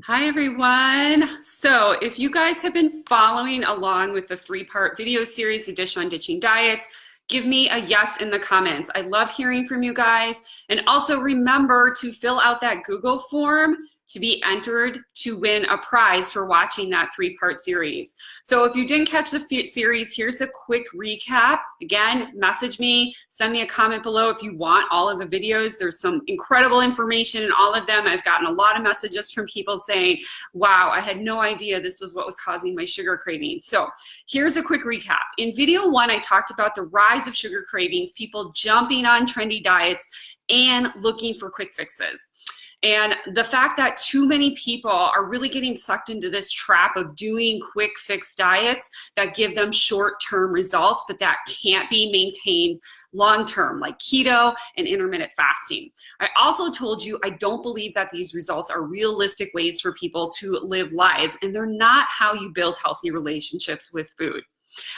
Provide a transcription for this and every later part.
Hi everyone. So if you guys have been following along with the three-part video series edition on ditching diets, give me a yes in the comments. I love hearing from you guys. And also remember to fill out that Google form to be entered to win a prize for watching that three-part series. So if you didn't catch the series, here's a quick recap. Again, message me, send me a comment below if you want all of the videos. There's some incredible information in all of them. I've gotten a lot of messages from people saying, wow, I had no idea this was what was causing my sugar cravings. So here's a quick recap. In video 1, I talked about the rise of sugar cravings, people jumping on trendy diets and looking for quick fixes. And the fact that too many people are really getting sucked into this trap of doing quick fix diets that give them short-term results, but that can't be maintained long-term, like keto and intermittent fasting. I also told you I don't believe that these results are realistic ways for people to live lives, and they're not how you build healthy relationships with food.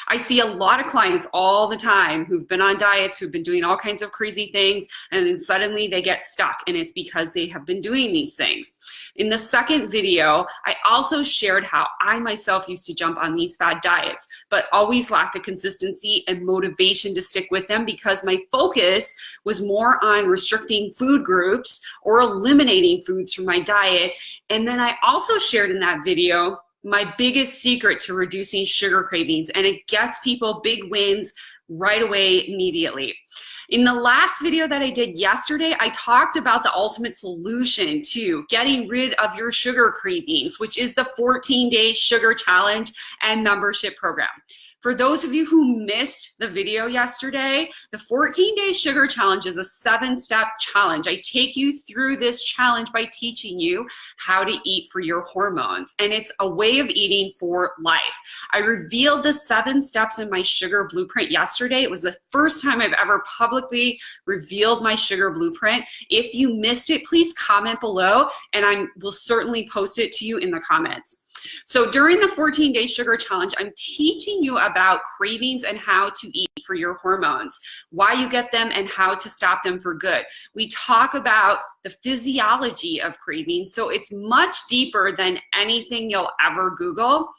I see a lot of clients all the time who've been on diets, who've been doing all kinds of crazy things, and then suddenly they get stuck, and it's because they have been doing these things. In the second video, I also shared how I myself used to jump on these fad diets, but always lacked the consistency and motivation to stick with them because my focus was more on restricting food groups or eliminating foods from my diet. And then I also shared in that video my biggest secret to reducing sugar cravings, and it gets people big wins right away immediately. In the last video that I did yesterday, I talked about the ultimate solution to getting rid of your sugar cravings, which is the 14-day sugar challenge and membership program. For those of you who missed the video yesterday, the 14-day sugar challenge is a 7-step challenge. I take you through this challenge by teaching you how to eat for your hormones, and it's a way of eating for life. I revealed the 7 steps in my sugar blueprint yesterday. It was the first time I've ever publicly revealed my sugar blueprint. If you missed it, please comment below, and I will certainly post it to you in the comments. So during the 14-day sugar challenge, I'm teaching you about cravings and how to eat for your hormones, why you get them and how to stop them for good. We talk about the physiology of cravings, so it's much deeper than anything you'll ever Google.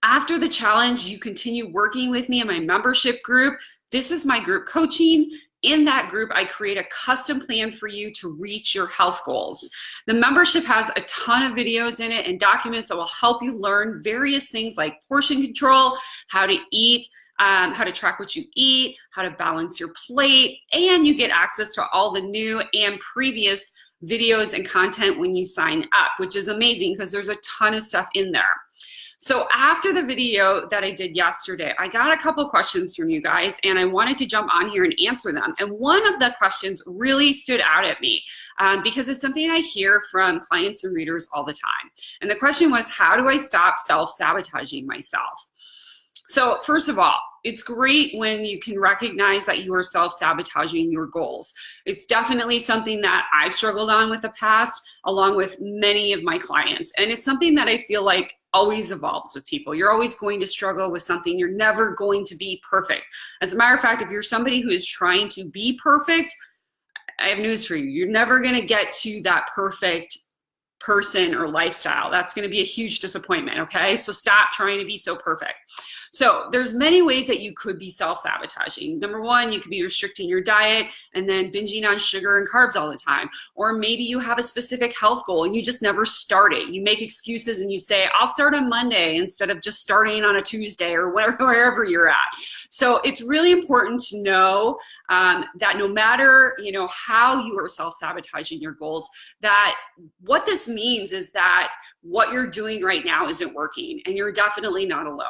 After the challenge, you continue working with me in my membership group. This is my group coaching. In that group, I create a custom plan for you to reach your health goals. The membership has a ton of videos in it and documents that will help you learn various things like portion control, how to eat, how to track what you eat, how to balance your plate, and you get access to all the new and previous videos and content when you sign up, which is amazing because there's a ton of stuff in there. So after the video that I did yesterday, I got a couple questions from you guys, and I wanted to jump on here and answer them. And one of the questions really stood out at me because it's something I hear from clients and readers all the time. And the question was, how do I stop self-sabotaging myself? So first of all, it's great when you can recognize that you are self-sabotaging your goals. It's definitely something that I've struggled on with the past, along with many of my clients. And it's something that I feel like always evolves with people. You're always going to struggle with something. You're never going to be perfect. As a matter of fact, if you're somebody who is trying to be perfect, I have news for you. You're never going to get to that perfect person or lifestyle. That's going to be a huge disappointment, okay? So stop trying to be so perfect. So there's many ways that you could be self-sabotaging. Number one, you could be restricting your diet and then binging on sugar and carbs all the time. Or maybe you have a specific health goal and you just never start it. You make excuses and you say, I'll start on Monday instead of just starting on a Tuesday or wherever you're at. So it's really important to know that no matter how you are self-sabotaging your goals, that what this means is that what you're doing right now isn't working, and you're definitely not alone.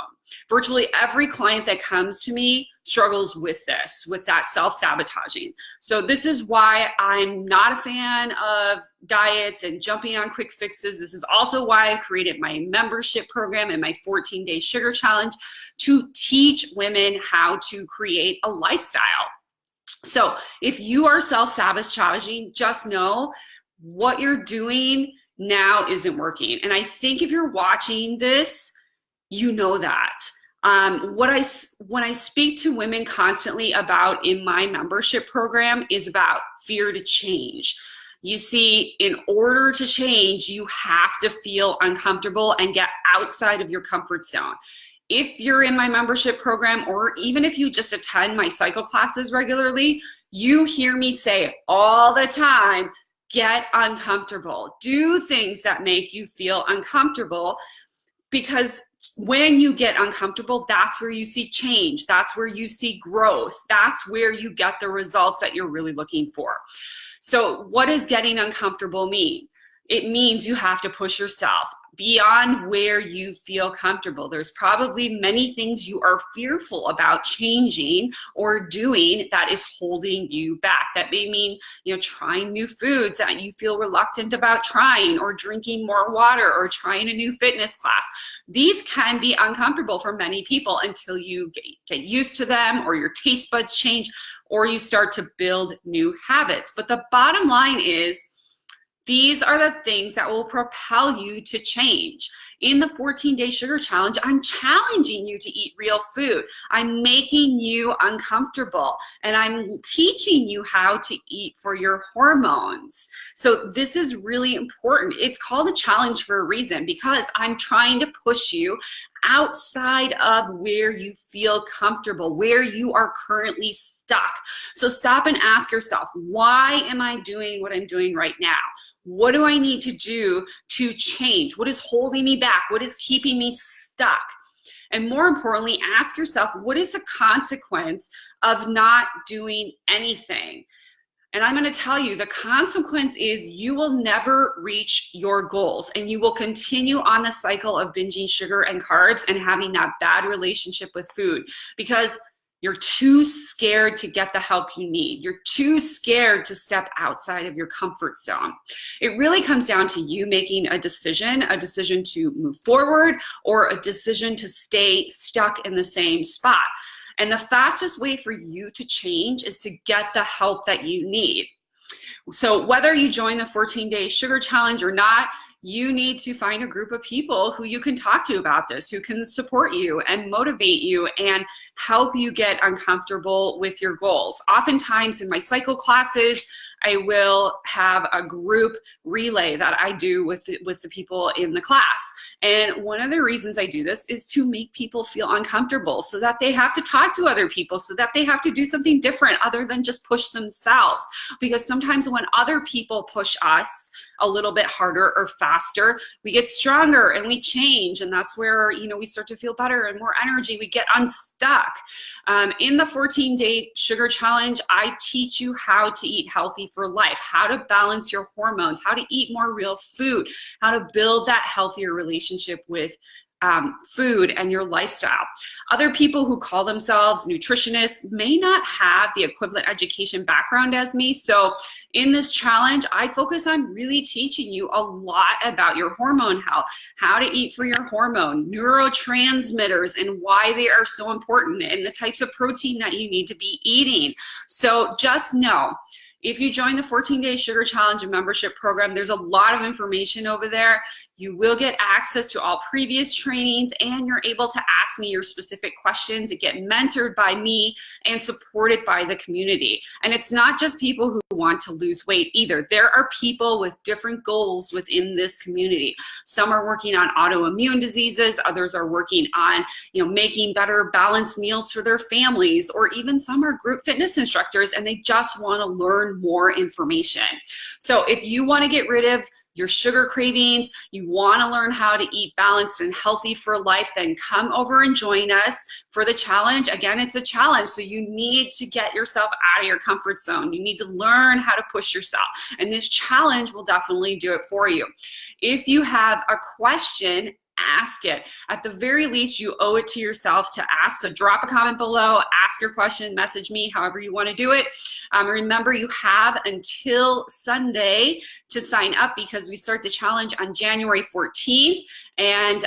Virtually every client that comes to me struggles with this, with that self-sabotaging. So this is why I'm not a fan of diets and jumping on quick fixes. This is also why I created my membership program and my 14-day sugar challenge to teach women how to create a lifestyle. So if you are self-sabotaging, just know what you're doing now isn't working. And I think if you're watching this, you know that. When I speak to women constantly about in my membership program is about fear to change. You see, in order to change, you have to feel uncomfortable and get outside of your comfort zone. If you're in my membership program, or even if you just attend my cycle classes regularly, you hear me say all the time, get uncomfortable. Do things that make you feel uncomfortable, because when you get uncomfortable, that's where you see change. That's where you see growth. That's where you get the results that you're really looking for. So what does getting uncomfortable mean? It means you have to push yourself beyond where you feel comfortable. There's probably many things you are fearful about changing or doing that is holding you back. That may mean, trying new foods that you feel reluctant about trying, or drinking more water, or trying a new fitness class. These can be uncomfortable for many people until you get used to them, or your taste buds change, or you start to build new habits. But the bottom line is, these are the things that will propel you to change. In the 14-day sugar challenge, I'm challenging you to eat real food. I'm making you uncomfortable, and I'm teaching you how to eat for your hormones. So this is really important. It's called a challenge for a reason, because I'm trying to push you outside of where you feel comfortable, where you are currently stuck. So stop and ask yourself, why am I doing what I'm doing right now? What do I need to do to change? What is holding me back? What is keeping me stuck? And more importantly, ask yourself, what is the consequence of not doing anything? And I'm going to tell you, the consequence is you will never reach your goals, and you will continue on the cycle of binging sugar and carbs and having that bad relationship with food, because you're too scared to get the help you need. You're too scared to step outside of your comfort zone. It really comes down to you making a decision to move forward, or a decision to stay stuck in the same spot. And the fastest way for you to change is to get the help that you need. So whether you join the 14-day sugar challenge or not, you need to find a group of people who you can talk to about this, who can support you and motivate you and help you get uncomfortable with your goals. Oftentimes in my cycle classes, I will have a group relay that I do with the people in the class. And one of the reasons I do this is to make people feel uncomfortable, so that they have to talk to other people, so that they have to do something different other than just push themselves. Because sometimes when other people push us a little bit harder or faster, we get stronger and we change, and that's where we start to feel better and more energy. We get unstuck. In the 14-day sugar challenge, I teach you how to eat healthy for life, how to balance your hormones, how to eat more real food, how to build that healthier relationship with food and your lifestyle. Other people who call themselves nutritionists may not have the equivalent education background as me. So in this challenge, I focus on really teaching you a lot about your hormone health, how to eat for your hormone, neurotransmitters, and why they are so important, and the types of protein that you need to be eating. So just know, if you join the 14-day sugar challenge and membership program, there's a lot of information over there. You will get access to all previous trainings, and you're able to ask me your specific questions and get mentored by me and supported by the community. And it's not just people who want to lose weight either. There are people with different goals within this community. Some are working on autoimmune diseases, others are working on making better balanced meals for their families, or even some are group fitness instructors and they just want to learn more information. So if you want to get rid of your sugar cravings, you want to learn how to eat balanced and healthy for life, then come over and join us for the challenge. Again, it's a challenge, so you need to get yourself out of your comfort zone. You need to learn how to push yourself, and this challenge will definitely do it for you. If you have a question, ask it. At the very least, you owe it to yourself to ask. So drop a comment below, ask your question, message me, however you want to do it. Remember, you have until Sunday to sign up, because we start the challenge on January 14th. And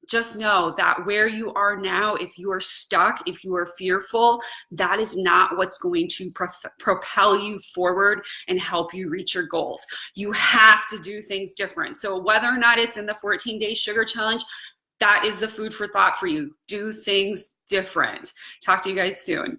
just know that where you are now, if you are stuck, if you are fearful, that is not what's going to propel you forward and help you reach your goals. You have to do things different. So whether or not it's in the 14-day sugar challenge, that is the food for thought for you. Do things different. Talk to you guys soon.